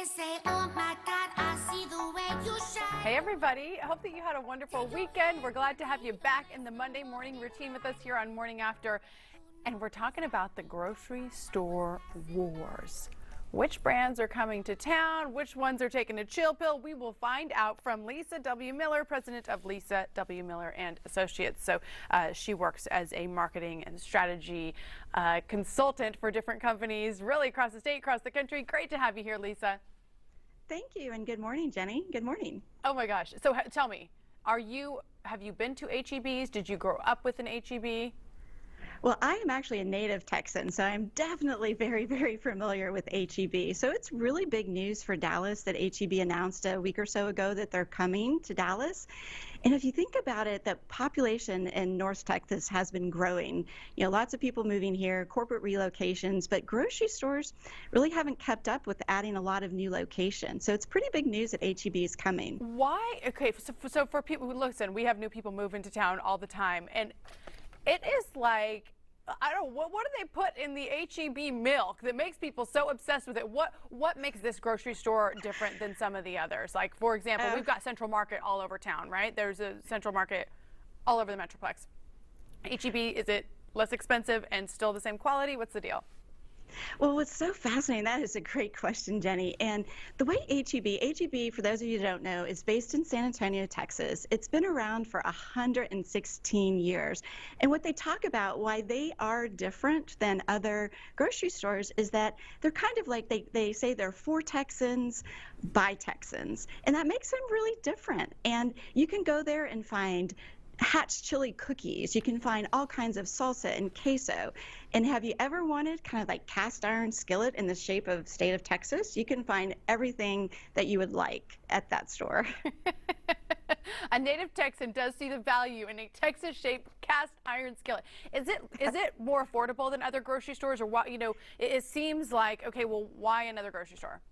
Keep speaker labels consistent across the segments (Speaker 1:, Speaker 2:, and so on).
Speaker 1: They say, oh my God, I see the way you shine.
Speaker 2: Hey everybody, I hope that you had a wonderful weekend. We're glad to have you back in the Monday morning routine with us here on Morning After. And we're talking about the grocery store wars. Which brands are coming to town? Which ones are taking a chill pill? We will find out from Lisa W. Miller, president of Lisa W. Miller and Associates. So she works as a marketing and strategy consultant for different companies, really across the state, across the country. Great to have you here, Lisa.
Speaker 3: Thank you, and good morning, Jenny. Good morning.
Speaker 2: Oh my gosh. So tell me, have you been to HEBs? Did you grow up with an HEB?
Speaker 3: Well, I am actually a native Texan, so I'm definitely very, very familiar with HEB. So it's really big news for Dallas that HEB announced a week or so ago that they're coming to Dallas. And if you think about it, the population in North Texas has been growing. You know, lots of people moving here, corporate relocations, but grocery stores really haven't kept up with adding a lot of new locations. So it's pretty big news that HEB is coming.
Speaker 2: Why? Okay, so for people who listen, we have new people move into town all the time, and it is like, I don't know, what do they put in the HEB milk that makes people so obsessed with it? What makes this grocery store different than some of the others? Like, for example, we've got Central Market all over town, right? There's a Central Market all over the Metroplex. HEB, is it less expensive and still the same quality? What's the deal?
Speaker 3: Well, what's so fascinating, that is a great question, Jenny. And the way HEB, for those of you who don't know, is based in San Antonio, Texas. It's been around for 116 years. And what they talk about, why they are different than other grocery stores, is that they're kind of like, they say they're for Texans, by Texans. And that makes them really different. And you can go there and find Hatch chili cookies. You can find all kinds of salsa and queso. And have you ever wanted kind of like cast iron skillet in the shape of state of Texas? You can find everything that you would like at that store.
Speaker 2: A native Texan does see the value in a Texas-shaped cast iron skillet. Is it more affordable than other grocery stores, or what? You know, it seems like, okay, well, why another grocery store?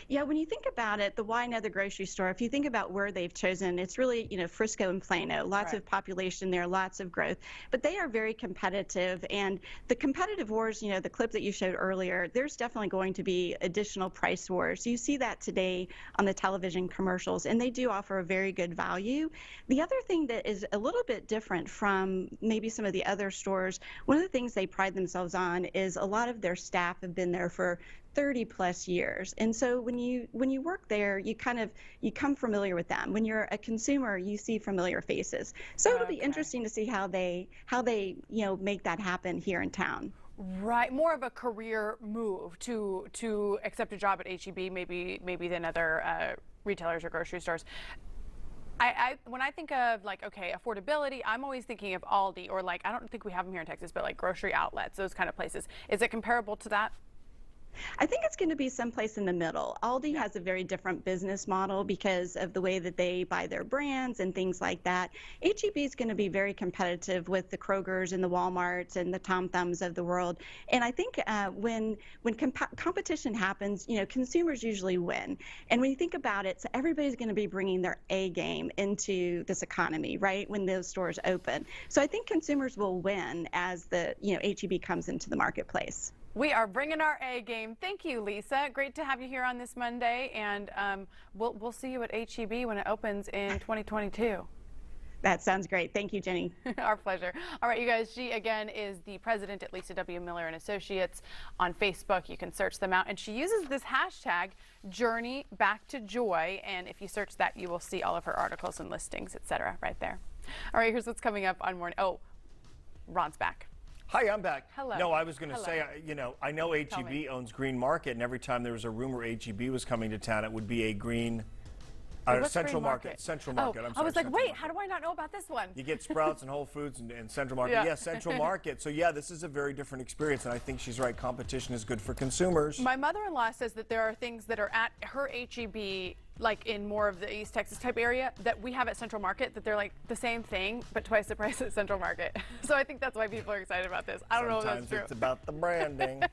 Speaker 3: Yeah, when you think about it, the why another grocery store, if you think about where they've chosen, it's really, you know, Frisco and Plano, lots of population there, lots of growth, but they are very competitive. And the competitive wars, you know, the clip that you showed earlier, there's definitely going to be additional price wars. You see that today on the television commercials, and they do offer a very good value. The other thing that is a little bit different from maybe some of the other stores, one of the things they pride themselves on is a lot of their staff have been there for 30 plus years. And so when you work there, you come familiar with them. When you're a consumer, you see familiar faces. So it'll be interesting to see how they you know, make that happen here in town.
Speaker 2: Right, more of a career move to accept a job at HEB maybe than other retailers or grocery stores. When I think of, like, okay, affordability, I'm always thinking of Aldi, or like, I don't think we have them here in Texas, but like grocery outlets, those kind of places. Is it comparable to that?
Speaker 3: I think it's going to be someplace in the middle. Aldi has a very different business model because of the way that they buy their brands and things like that. HEB is going to be very competitive with the Krogers and the Walmarts and the Tom Thumbs of the world. And I think when competition happens, you know, consumers usually win. And when you think about it, so everybody's going to be bringing their A game into this economy, right, when those stores open. So I think consumers will win as the, you know, HEB comes into the marketplace.
Speaker 2: We are bringing our A game. Thank you, Lisa. Great to have you here on this Monday, and we'll see you at HEB when it opens in 2022.
Speaker 3: That sounds great. Thank you, Jenny.
Speaker 2: Our pleasure. All right, you guys, she again is the president at Lisa W. Miller and Associates on Facebook. You can search them out, and she uses this hashtag Journey Back to Joy, and if you search that, you will see all of her articles and listings, etc. right there. All right, here's what's coming up on Morning. Oh, Ron's back.
Speaker 4: Hi, I'm back.
Speaker 2: Hello.
Speaker 4: No, I was going to say, you know, I know HEB owns Green Market, and every time there was a rumor HEB was coming to town, it would be a Green Central Market. Central Market.
Speaker 2: Oh,
Speaker 4: I'm sorry,
Speaker 2: I was like,
Speaker 4: Central
Speaker 2: wait,
Speaker 4: Market.
Speaker 2: how do I not know about this one?
Speaker 4: You get Sprouts and Whole Foods and Central Market.
Speaker 2: Yeah.
Speaker 4: Yeah, Central Market. So yeah, this is a very different experience, and I think she's right. Competition is good for consumers.
Speaker 2: My mother-in-law says that there are things that are at her HEB, like in more of the East Texas type area, that we have at Central Market, that they're like the same thing, but twice the price at Central Market. So I think that's why people are excited about this. I don't know if that's true.
Speaker 4: Sometimes it's about the branding.